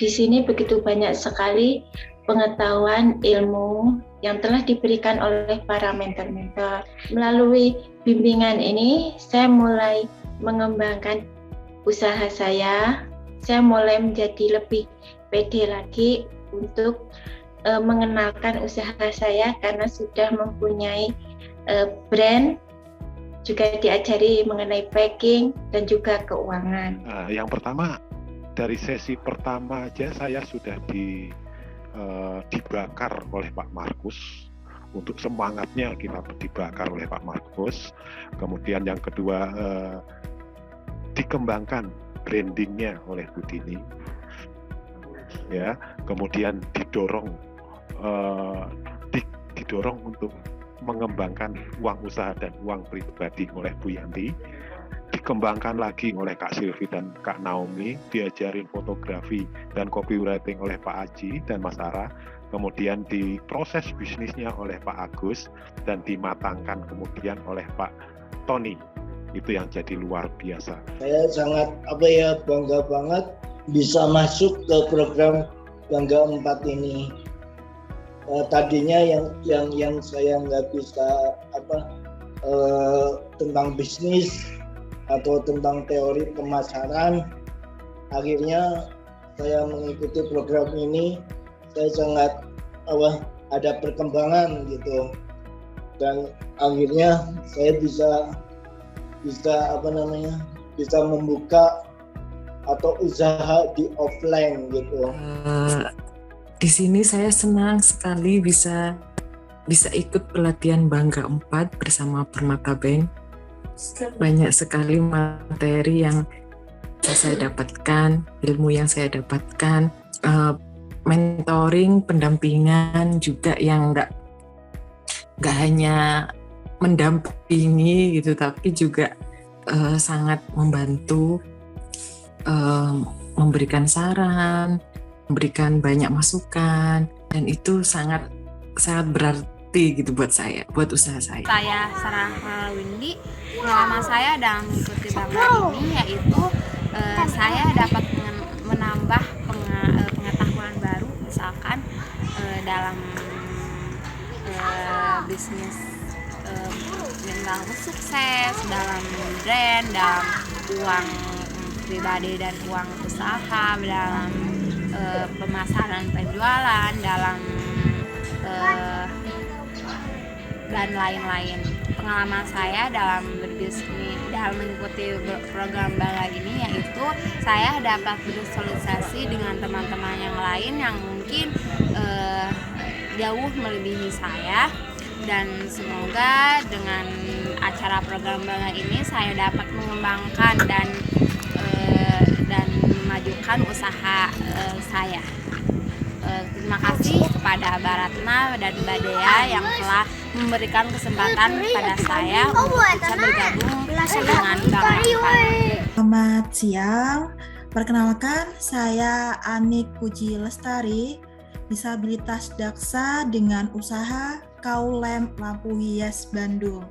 Di sini begitu banyak sekali pengetahuan, ilmu yang telah diberikan oleh para mentor-mentor. Melalui bimbingan ini, saya mulai mengembangkan usaha saya mulai menjadi lebih pede lagi untuk mengenalkan usaha saya karena sudah mempunyai brand, juga diajari mengenai packing dan juga keuangan. Yang pertama, dari sesi pertama aja saya sudah dibakar oleh Pak Markus. Untuk semangatnya kita dibakar oleh Pak Markus. Kemudian yang kedua, dikembangkan brandingnya oleh Bu Dini. Ya, kemudian didorong untuk mengembangkan uang usaha dan uang pribadi oleh Bu Yanti, dikembangkan lagi oleh Kak Silvi dan Kak Naomi, diajarin fotografi dan copywriting oleh Pak Aji dan Mas Ara, kemudian diproses bisnisnya oleh Pak Agus dan dimatangkan kemudian oleh Pak Tony. Itu yang jadi luar biasa. Saya sangat bangga banget bisa masuk ke program Bangga 4 ini. Tadinya yang saya nggak bisa tentang bisnis atau tentang teori pemasaran, akhirnya saya mengikuti program ini, saya sangat ada perkembangan gitu, dan akhirnya saya bisa membuka atau usaha di offline gitu. Di sini saya senang sekali bisa ikut pelatihan Bangga 4 bersama Permata Bank. Banyak sekali materi yang saya dapatkan, ilmu yang saya dapatkan, mentoring, pendampingan juga yang nggak hanya mendampingi gitu, tapi juga sangat membantu, memberikan saran, memberikan banyak masukan, dan itu sangat berarti gitu buat saya, buat usaha saya. Saya Sarah Windy, pengalaman saya dalam mengikuti Bangga ini yaitu saya dapat menambah pengetahuan baru, misalkan dalam bisnis yang sukses, dalam brand, dalam uang pribadi dan uang usaha, dalam pemasaran penjualan, dalam dan lain-lain. Pengalaman saya dalam berbisnis, dalam mengikuti program Bangga ini yaitu saya dapat bersosialisasi dengan teman-teman yang lain yang mungkin jauh melebihi saya, dan semoga dengan acara program Bangga ini saya dapat mengembangkan dan memajukan usaha saya. Terima kasih kepada Baratna dan Mbak Dea yang telah memberikan kesempatan kepada saya untuk bisa bergabung dengan Bangga 4. Selamat siang, perkenalkan saya Anik Puji Lestari, disabilitas daksa dengan usaha Kaulem Lampu Hias Bandung.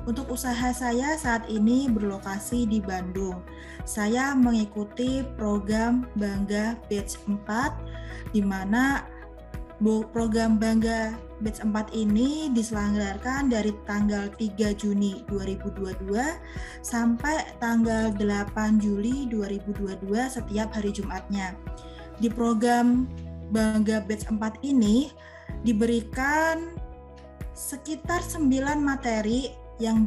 Untuk usaha saya saat ini berlokasi di Bandung. Saya mengikuti program Bangga Batch 4, di mana program Bangga Batch 4 ini diselenggarakan dari tanggal 3 Juni 2022 sampai tanggal 8 Juli 2022 setiap hari Jumatnya. Di program Bangga Batch 4 ini diberikan sekitar 9 materi yang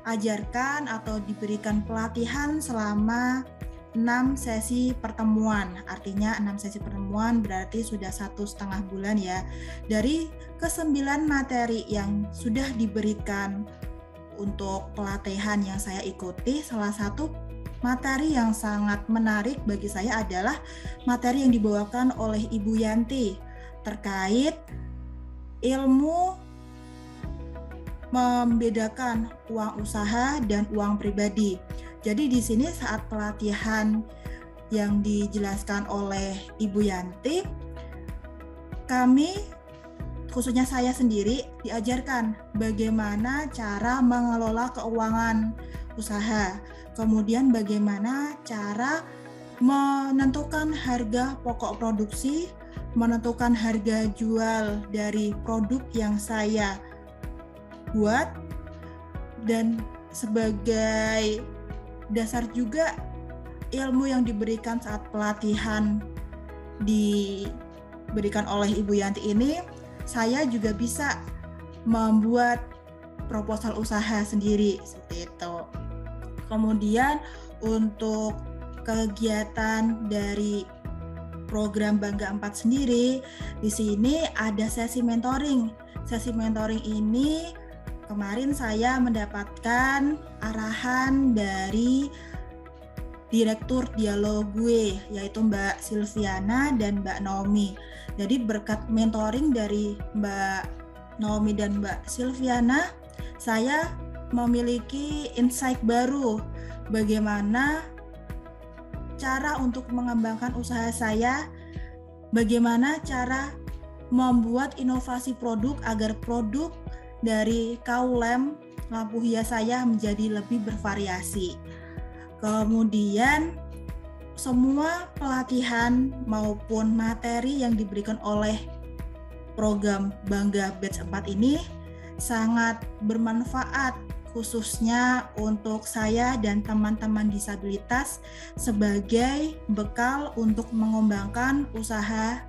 diajarkan atau diberikan pelatihan selama 6 sesi pertemuan. Artinya 6 sesi pertemuan berarti sudah 1,5 bulan ya. Dari ke-9 materi yang sudah diberikan untuk pelatihan yang saya ikuti, salah satu materi yang sangat menarik bagi saya adalah materi yang dibawakan oleh Ibu Yanti terkait ilmu membedakan uang usaha dan uang pribadi. Jadi di sini saat pelatihan yang dijelaskan oleh Ibu Yanti, kami, khususnya saya sendiri, diajarkan bagaimana cara mengelola keuangan usaha, kemudian bagaimana cara menentukan harga pokok produksi, menentukan harga jual dari produk yang saya buat, dan sebagai dasar juga ilmu yang diberikan saat pelatihan diberikan oleh Ibu Yanti ini, saya juga bisa membuat proposal usaha sendiri seperti itu. Kemudian untuk kegiatan dari program Bangga 4 sendiri, di sini ada sesi mentoring. Sesi mentoring ini kemarin saya mendapatkan arahan dari Direktur Dialog gue, yaitu Mbak Silviana dan Mbak Naomi. Jadi berkat mentoring dari Mbak Naomi dan Mbak Silviana, saya memiliki insight baru bagaimana cara untuk mengembangkan usaha saya, bagaimana cara membuat inovasi produk agar produk dari kaulem lampu hias saya menjadi lebih bervariasi. Kemudian semua pelatihan maupun materi yang diberikan oleh program Bangga Batch 4 ini sangat bermanfaat, khususnya untuk saya dan teman-teman disabilitas sebagai bekal untuk mengembangkan usaha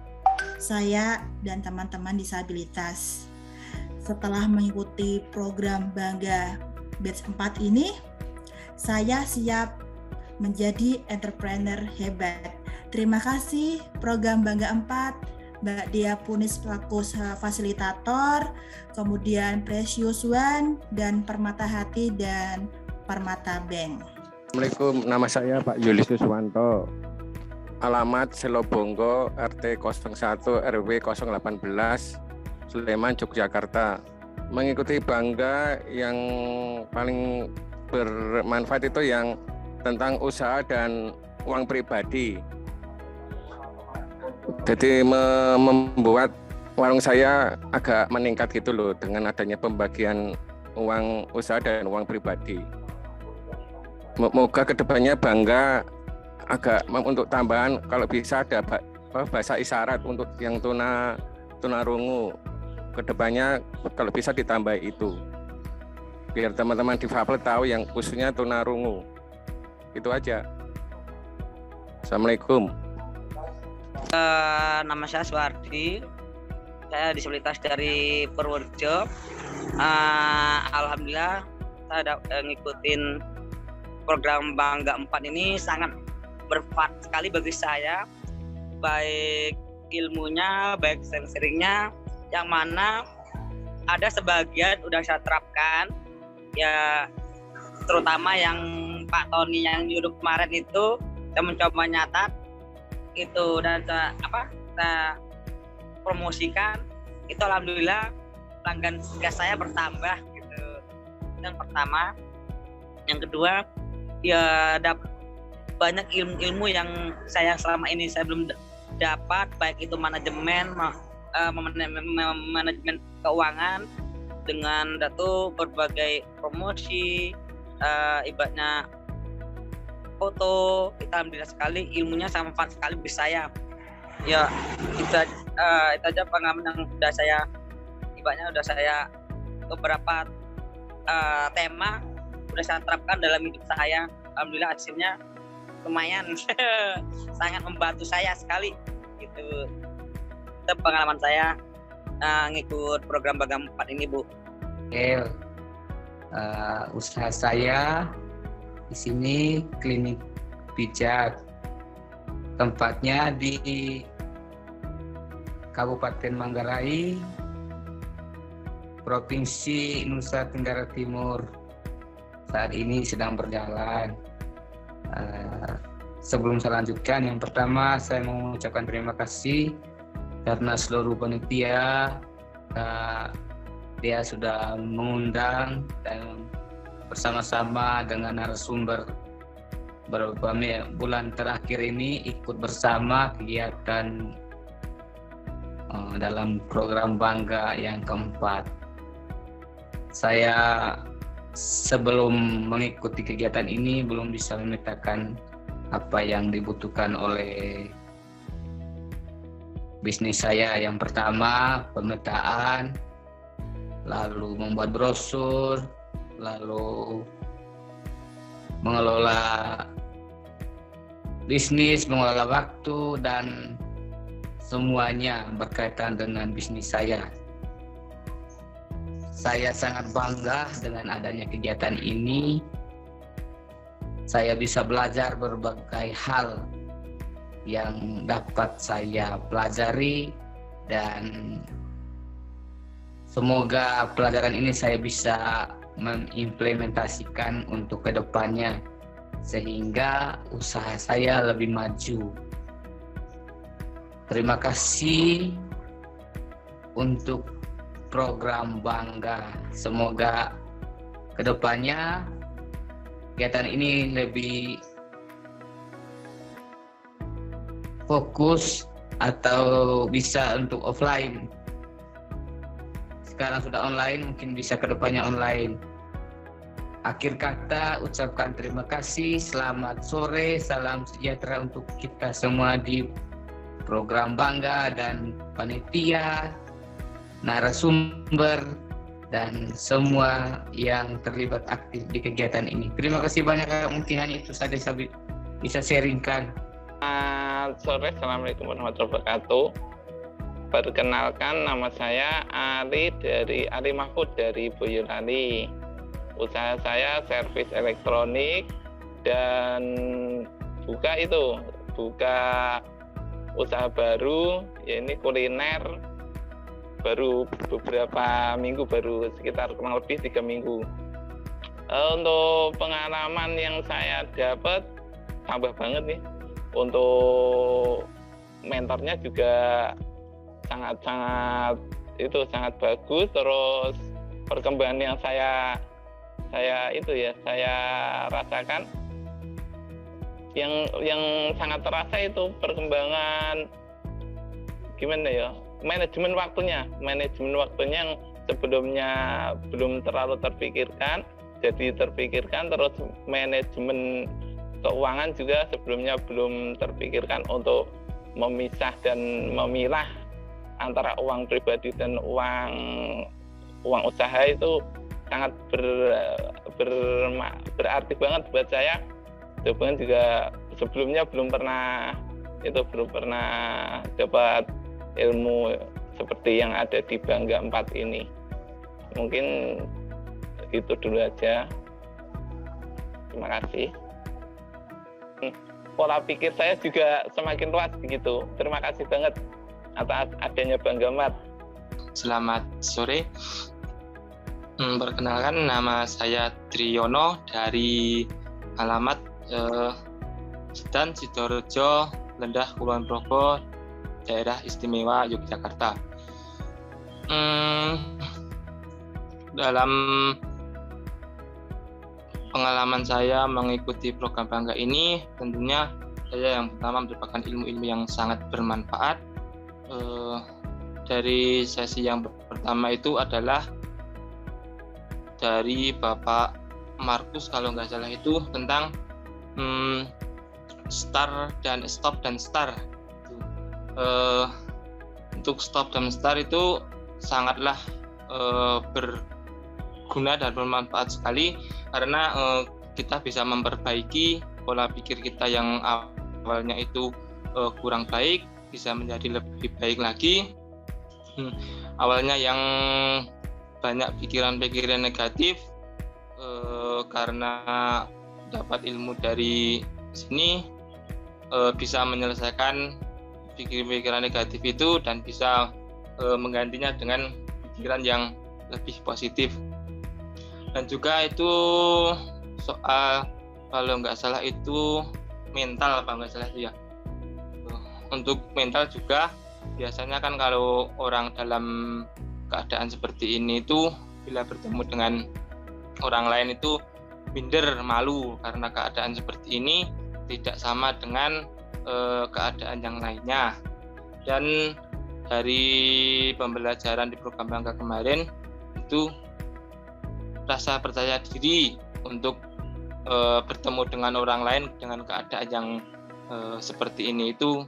saya dan teman-teman disabilitas. Setelah mengikuti program Bangga Batch 4 ini, saya siap menjadi entrepreneur hebat. Terima kasih program Bangga 4, Mbak Dea Punis selaku fasilitator, kemudian Precious One dan Permata Hati dan Permata Bank. Assalamualaikum, nama saya Pak Yulis Suwanto. Alamat Selobonggo, RT 01 RW 018, Sleman, Yogyakarta. Mengikuti Bangga yang paling bermanfaat itu yang tentang usaha dan uang pribadi. Jadi membuat warung saya agak meningkat gitu loh dengan adanya pembagian uang usaha dan uang pribadi. Moga kedepannya Bangga agak untuk tambahan kalau bisa ada bahasa isyarat untuk yang tunarungu. Kedepannya kalau bisa ditambah itu. Biar teman-teman difabel tahu yang khususnya tunarungu. Itu aja. Assalamualaikum. Nama saya Suwardi. Saya disabilitas dari Purworejo. Alhamdulillah saya ada ngikutin program Bangga 4 ini sangat bermanfaat sekali bagi saya. Baik ilmunya, baik sharingnya, yang mana ada sebagian udah saya terapkan. Ya terutama yang Pak Tony yang nyuruh kemarin itu saya mencoba nyatat itu dan saya promosikan itu, alhamdulillah pelanggan gas saya bertambah gitu. Yang pertama, yang kedua ya dapat banyak ilmu yang saya selama ini saya belum dapat, baik itu manajemen keuangan dengan datu berbagai promosi, ibaratnya foto. Kita alhamdulillah sekali ilmunya sangat manfaat sekali bagi saya. Ya itu aja pengalaman yang udah saya beberapa tema udah saya terapkan dalam hidup saya. Alhamdulillah hasilnya lumayan sangat membantu saya sekali gitu. Itu pengalaman saya ngikut program Bangga 4 ini, Bu. Usaha saya di sini klinik pijat, tempatnya di Kabupaten Manggarai, Provinsi Nusa Tenggara Timur. Saat ini sedang berjalan. Sebelum saya lanjutkan, yang pertama saya mau mengucapkan terima kasih karena seluruh panitia dia sudah mengundang dan bersama-sama dengan narasumber beberapa bulan terakhir ini ikut bersama kegiatan dalam program Bangga yang keempat. Saya sebelum mengikuti kegiatan ini belum bisa memetakan apa yang dibutuhkan oleh bisnis saya. Yang pertama pemetaan, lalu membuat brosur, lalu mengelola bisnis, mengelola waktu, dan semuanya berkaitan dengan bisnis saya. Saya sangat bangga dengan adanya kegiatan ini. Saya bisa belajar berbagai hal yang dapat saya pelajari, dan semoga pelajaran ini saya bisa mengimplementasikan untuk kedepannya sehingga usaha saya lebih maju. Terima kasih untuk program Bangga. Semoga kedepannya kegiatan ini lebih fokus atau bisa untuk offline. Sekarang sudah online, mungkin bisa kedepannya online. Akhir kata, ucapkan terima kasih, selamat sore, salam sejahtera untuk kita semua di program Bangga dan panitia, narasumber, dan semua yang terlibat aktif di kegiatan ini. Terima kasih banyak, mungkin hanya itu saja saya bisa sharingkan. Selamat sore, Assalamualaikum warahmatullahi wabarakatuh. Perkenalkan, nama saya Ali Mahfud dari Boyolali. Usaha saya servis elektronik dan buka usaha baru, yaitu kuliner. Baru beberapa minggu, baru sekitar kurang lebih 3 minggu. Untuk pengalaman yang saya dapat tambah banget nih. Untuk mentornya juga sangat bagus. Terus perkembangan yang saya rasakan, yang sangat terasa itu perkembangan gimana ya, manajemen waktunya yang sebelumnya belum terlalu terpikirkan, jadi terpikirkan. Terus manajemen keuangan juga sebelumnya belum terpikirkan untuk memisah dan memilah antara uang pribadi dan uang usaha. Itu sangat berarti banget buat saya. Hubungan juga sebelumnya belum pernah dapat ilmu seperti yang ada di Bangga 4 ini. Mungkin itu dulu aja. Terima kasih. Pola pikir saya juga semakin luas begitu. Terima kasih banget atas adanya Bangga 4. Selamat sore. Perkenalkan, nama saya Triyono dari alamat Sedan Sidorejo, Lendah, Kulon Progo, Daerah Istimewa Yogyakarta. Dalam pengalaman saya mengikuti program Bangga ini, tentunya saya yang pertama merupakan ilmu-ilmu yang sangat bermanfaat. Dari sesi yang pertama itu adalah dari Bapak Markus, kalau nggak salah itu tentang start dan stop dan start. Untuk stop dan start itu sangatlah berguna dan bermanfaat sekali, karena kita bisa memperbaiki pola pikir kita yang awalnya itu kurang baik, bisa menjadi lebih baik lagi. Awalnya yang banyak pikiran-pikiran negatif, karena dapat ilmu dari sini bisa menyelesaikan pikiran-pikiran negatif itu dan bisa menggantinya dengan pikiran yang lebih positif. Dan juga itu soal, kalau nggak salah itu mental, apa nggak salah itu ya. Untuk mental juga biasanya kan kalau orang dalam keadaan seperti ini itu bila bertemu dengan orang lain itu minder, malu karena keadaan seperti ini tidak sama dengan keadaan yang lainnya. Dan dari pembelajaran di program Bangga kemarin itu rasa percaya diri untuk bertemu dengan orang lain dengan keadaan yang seperti ini itu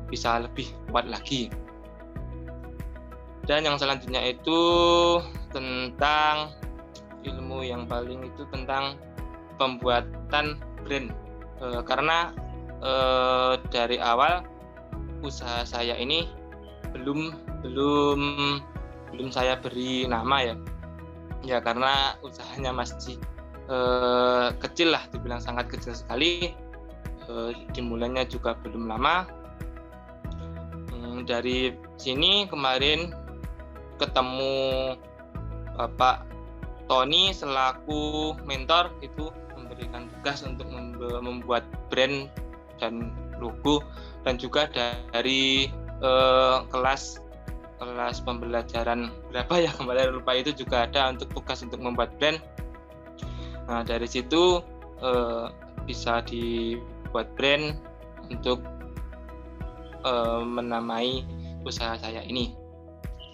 bisa lebih kuat lagi. Dan yang selanjutnya itu tentang ilmu yang paling itu tentang pembuatan brand, karena dari awal usaha saya ini belum saya beri nama ya karena usahanya masih kecil lah, dibilang sangat kecil sekali, dimulainya juga belum lama. Dari sini kemarin ketemu Bapak Tony selaku mentor, itu memberikan tugas untuk membuat brand dan logo, dan juga dari kelas pembelajaran berapa ya kemarin lupa, itu juga ada untuk tugas untuk membuat brand. Nah dari situ bisa dibuat brand untuk menamai usaha saya ini.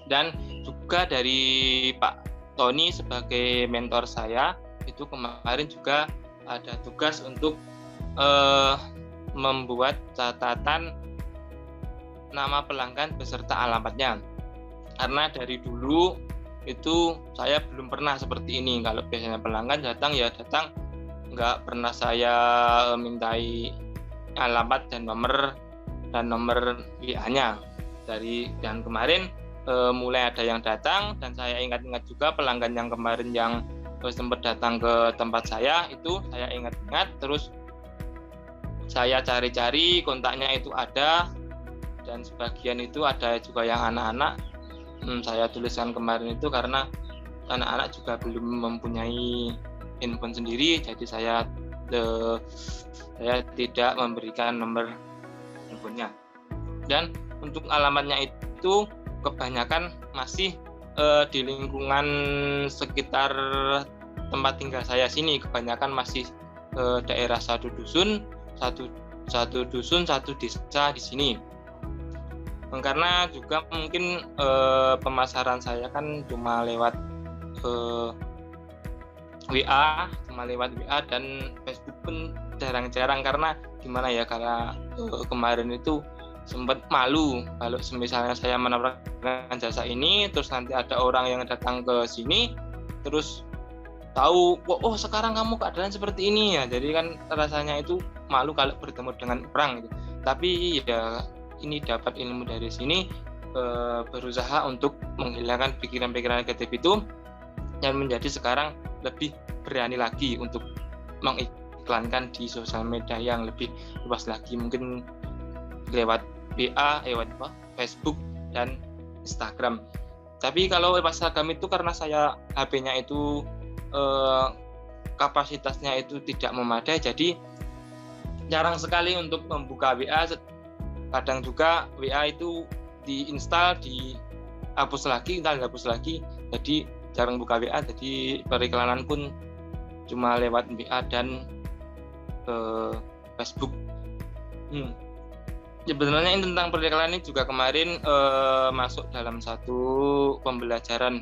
Dan juga dari Pak Tony sebagai mentor saya, itu kemarin juga ada tugas untuk membuat catatan nama pelanggan beserta alamatnya. Karena dari dulu itu saya belum pernah seperti ini. Kalau biasanya pelanggan datang ya datang, nggak pernah saya mintai alamat dan nomor WA-nya. Dan kemarin mulai ada yang datang, dan saya ingat-ingat juga pelanggan yang kemarin yang sempat datang ke tempat saya, itu saya ingat-ingat, terus saya cari-cari kontaknya itu ada, dan sebagian itu ada juga yang anak-anak. Saya tuliskan kemarin itu karena anak-anak juga belum mempunyai handphone sendiri, jadi saya tidak memberikan nomor handphonenya. Dan untuk alamatnya itu kebanyakan masih di lingkungan sekitar tempat tinggal saya sini, kebanyakan masih daerah satu dusun satu desa di sini. Karena juga mungkin pemasaran saya kan cuma lewat WA dan Facebook pun jarang-jarang, karena gimana ya, karena kemarin itu sempat malu kalau misalnya saya menawarkan jasa ini, terus nanti ada orang yang datang ke sini terus tahu oh sekarang kamu keadaan seperti ini ya, jadi kan rasanya itu malu kalau bertemu dengan orang gitu. Tapi ya ini dapat ilmu dari sini, berusaha untuk menghilangkan pikiran-pikiran negatif itu, dan menjadi sekarang lebih berani lagi untuk mengiklankan di sosial media yang lebih luas lagi, mungkin lewat WA, lewat Facebook dan Instagram. Tapi kalau Instagram itu karena saya HP-nya itu kapasitasnya itu tidak memadai, jadi jarang sekali untuk membuka WA. Kadang juga WA itu diinstal, dihapus lagi, jadi jarang buka WA. Jadi periklanan pun cuma lewat WA dan Facebook. Sebenarnya ini tentang periklanan ini juga kemarin masuk dalam satu pembelajaran,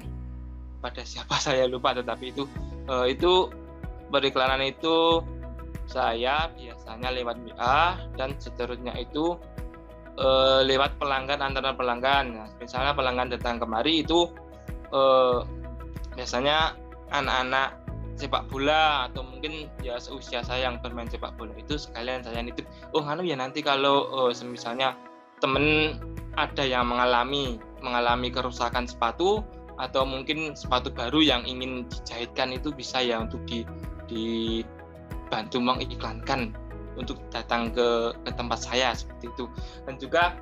pada siapa saya lupa, tetapi itu periklanan itu saya biasanya lewat WA, dan seterusnya itu lewat pelanggan, antara pelanggan. Nah, misalnya pelanggan datang kemari itu biasanya anak-anak sepak bola, atau mungkin ya seusia saya yang bermain sepak bola, itu sekalian saya nitip, ya nanti kalau misalnya temen ada yang mengalami kerusakan sepatu, atau mungkin sepatu baru yang ingin dijahitkan, itu bisa ya untuk dibantu mengiklankan untuk datang ke tempat saya seperti itu. Dan juga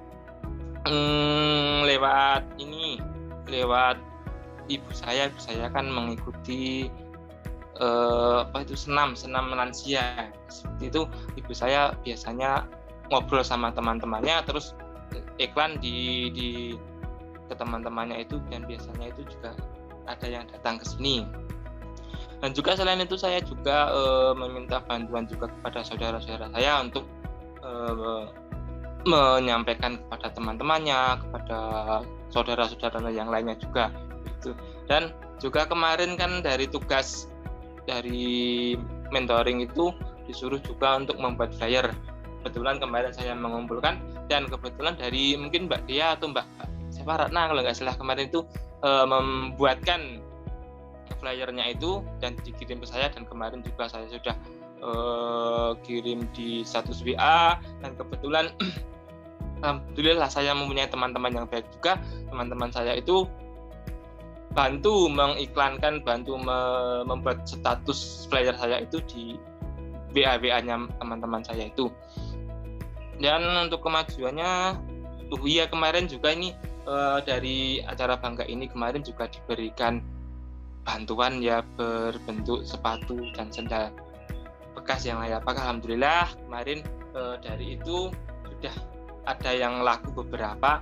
lewat ibu saya kan mengikuti senam lansia seperti itu. Ibu saya biasanya ngobrol sama teman-temannya, terus iklan ke teman-temannya itu, dan biasanya itu juga ada yang datang ke sini. Dan juga selain itu saya juga meminta bantuan juga kepada saudara-saudara saya untuk menyampaikan kepada teman-temannya, kepada saudara-saudara yang lainnya juga gitu. Dan juga kemarin kan dari tugas dari mentoring itu disuruh juga untuk membuat flyer. Kebetulan kemarin saya mengumpulkan, dan kebetulan dari mungkin Mbak Dia atau Mbak Ratna kalau nggak salah kemarin itu membuatkan flyernya itu dan dikirim ke saya, dan kemarin juga saya sudah kirim di status WA, dan kebetulan alhamdulillah saya mempunyai teman-teman yang baik juga. Teman-teman saya itu bantu mengiklankan, bantu membuat status flyer saya itu di WA-nya teman-teman saya itu. Dan untuk kemajuannya, kemarin juga ini dari acara Bangga ini kemarin juga diberikan bantuan ya berbentuk sepatu dan sendal bekas yang layak pakai. Alhamdulillah kemarin dari itu sudah ada yang laku beberapa,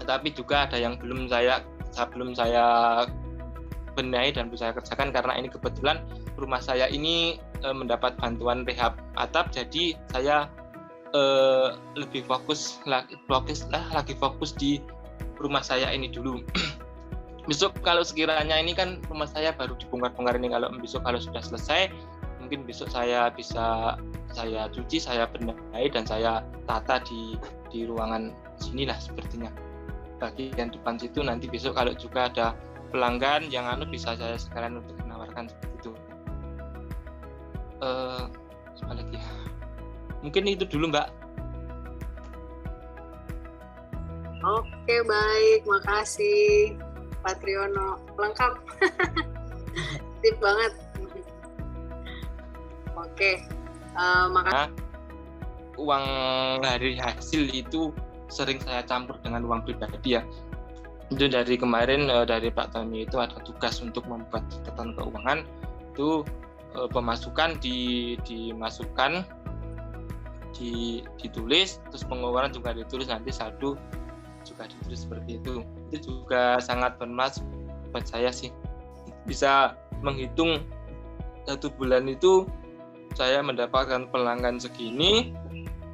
tetapi juga ada yang belum saya benahi dan bisa saya kerjakan karena ini kebetulan rumah saya ini mendapat bantuan rehab atap, jadi saya lebih fokus di rumah saya ini dulu. Besok kalau sekiranya ini kan rumah saya baru dibongkar-bongkar ini, kalau sudah selesai mungkin besok saya bisa saya cuci, saya benahi dan saya tata di ruangan sinilah sepertinya. Bagian depan situ nanti besok kalau juga ada pelanggan yang bisa saya sekalian untuk menawarkan seperti itu. Apa lagi ya? Mungkin itu dulu Mbak. Oke, baik, makasih Pak Triyono, lengkap. Tip banget. Oke, makasih. Uang dari hasil itu sering saya campur dengan uang pribadi ya. Itu dari kemarin dari Pak Tony itu ada tugas untuk membuat catatan keuangan, itu pemasukan dimasukkan, ditulis, terus pengeluaran juga ditulis, nanti saldo juga ditulis seperti itu. Itu juga sangat bermanfaat buat saya sih, bisa menghitung satu bulan itu saya mendapatkan pelanggan segini,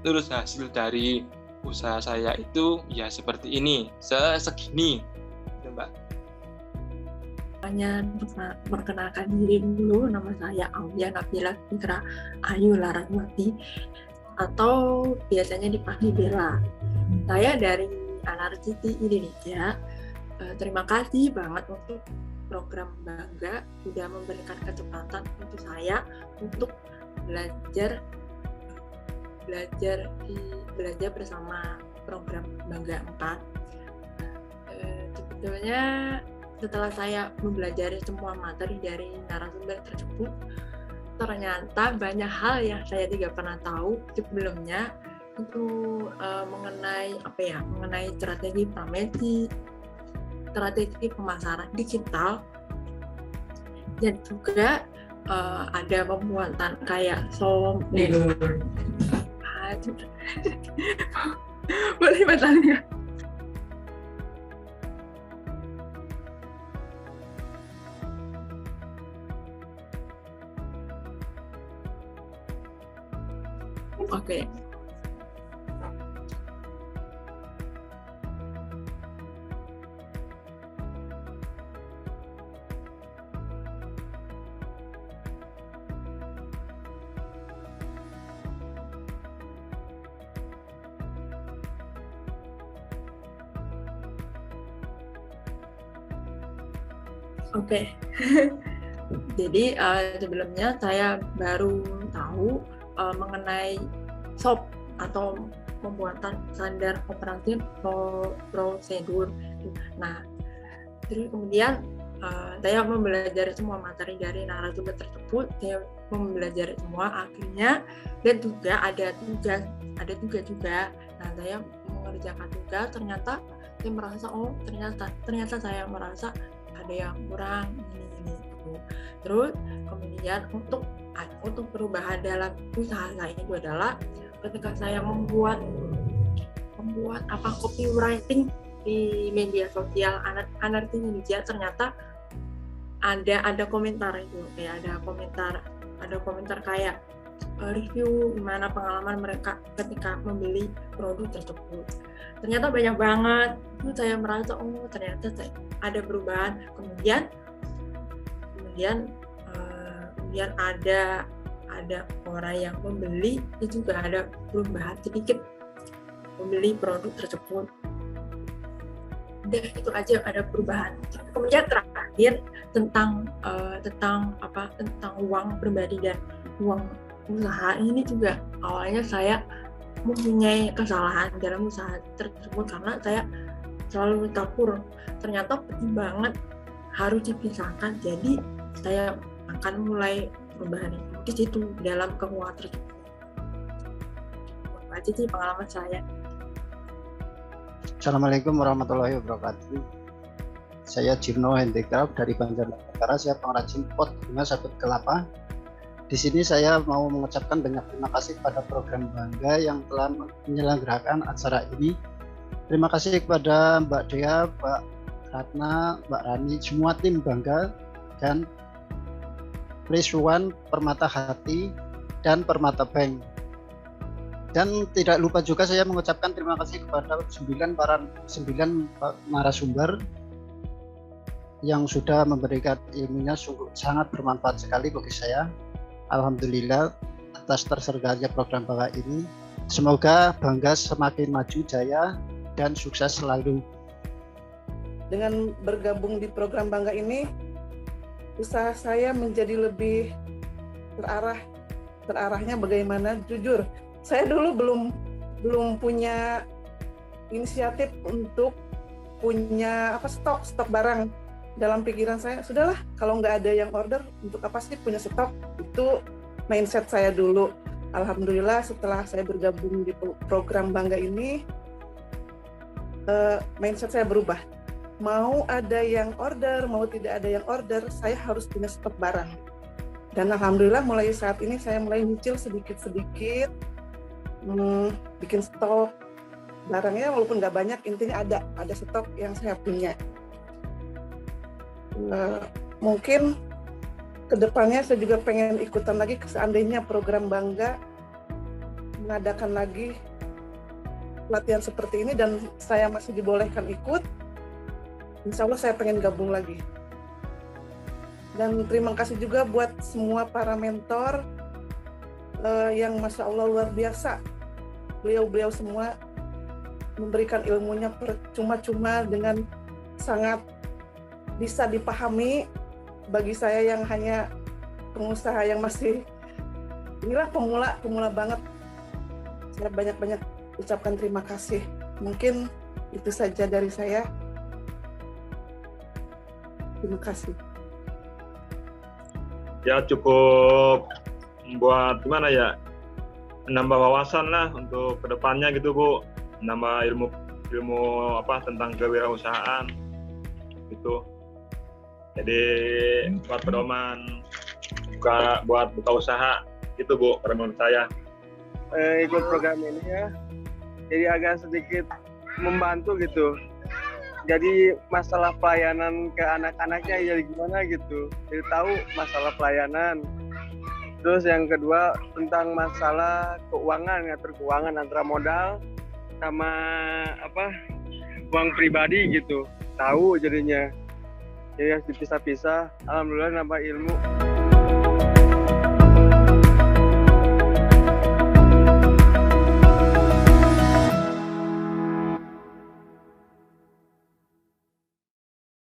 terus hasil dari usaha saya itu ya seperti ini, segini, gitu, Mbak. Hanya perkenalkan diri dulu, nama saya Aulia Nabila Fitra Ayu Laraswati atau biasanya dipanggil Bella. Saya dari Anarcity Indonesia. Terima kasih banget untuk program Bangga sudah memberikan kesempatan untuk saya untuk belajar bersama program Bangga 4. Sebetulnya setelah saya mempelajari semua materi dari narasumber tersebut, ternyata banyak hal yang saya tidak pernah tahu sebelumnya itu mengenai strategi pramedia, strategi pemasaran digital, dan juga ada pembuatan kayak boleh bertanya? Oke. Oke. Jadi sebelumnya saya baru tahu mengenai SOP atau pembuatan standar operasi prosedur. Nah, terus kemudian saya mempelajari semua materi dari narasumber tersebut, saya mempelajari semua akhirnya, dan juga ada tugas juga. Nah, saya mengerjakan tugas, ternyata saya merasa ternyata saya merasa ada yang kurang ini itu. Terus kemudian untuk perubahan dalam usaha saya itu adalah ketika saya membuat copywriting di media sosial Anarcity Indonesia, ternyata ada komentar itu, kayak ada komentar kayak review gimana pengalaman mereka ketika membeli produk tersebut. Ternyata banyak banget. Itu saya merasa ternyata ada perubahan. Kemudian kemudian ada orang yang membeli, itu juga ada perubahan sedikit membeli produk tersebut. Udah itu aja, ada perubahan. Kemudian terakhir tentang uang pribadi dan uang usaha, ini juga awalnya saya mempunyai kesalahan dalam usaha tersebut karena saya selalu campur. Ternyata penting banget harus dipisahkan. Jadi saya akan mulai perubahan itu di situ dalam keuangan tersebut. Itu sih pengalaman saya. Assalamualaikum warahmatullahi wabarakatuh. Saya Jirno Handicraft dari Banjarnegara. Saya pengrajin pot bunga sabut kelapa. Di sini saya mau mengucapkan banyak terima kasih kepada program Bangga yang telah menyelenggarakan acara ini. Terima kasih kepada Mbak Dea, Mbak Ratna, Mbak Rani, semua tim Bangga, dan Priswan, Permata Hati, dan Permata Bank. Dan tidak lupa juga saya mengucapkan terima kasih kepada 9 narasumber yang sudah memberikan ilmunya sungguh sangat bermanfaat sekali bagi saya. Alhamdulillah atas terselenggaranya program Bangga ini. Semoga Bangga semakin maju jaya dan sukses selalu. Dengan bergabung di program Bangga ini, usaha saya menjadi lebih terarahnya bagaimana. Jujur, saya dulu belum punya inisiatif untuk punya stok barang. Dalam pikiran saya, sudahlah kalau nggak ada yang order, untuk apa sih punya stok? Itu mindset saya dulu. Alhamdulillah setelah saya bergabung di program Bangga ini, mindset saya berubah. Mau ada yang order, mau tidak ada yang order, saya harus punya stok barang. Dan alhamdulillah mulai saat ini saya mulai nyicil sedikit-sedikit, bikin stok barangnya walaupun nggak banyak, intinya ada stok yang saya punya. Mungkin kedepannya saya juga pengen ikutan lagi, seandainya program Bangga mengadakan lagi pelatihan seperti ini dan saya masih dibolehkan ikut, insya Allah saya pengen gabung lagi. Dan terima kasih juga buat semua para mentor yang Masya Allah luar biasa. Beliau-beliau semua memberikan ilmunya percuma-cuma dengan sangat bisa dipahami bagi saya yang hanya pengusaha yang masih inilah pemula banget. Saya banyak-banyak ucapkan terima kasih. Mungkin itu saja dari saya. Terima kasih. Ya cukup buat gimana ya, menambah wawasan lah untuk kedepannya gitu Bu, menambah ilmu tentang kewirausahaan gitu. Jadi buat pedoman buat buka usaha itu Bu, menurut saya. Ikut program ini ya, jadi agak sedikit membantu gitu. Jadi masalah pelayanan ke anak-anaknya jadi gimana gitu. Jadi tahu masalah pelayanan. Terus yang kedua tentang masalah keuangan, ngatur keuangan antara modal sama uang pribadi gitu. Tahu jadinya. Jadi harus dipisah-pisah. Alhamdulillah nambah ilmu.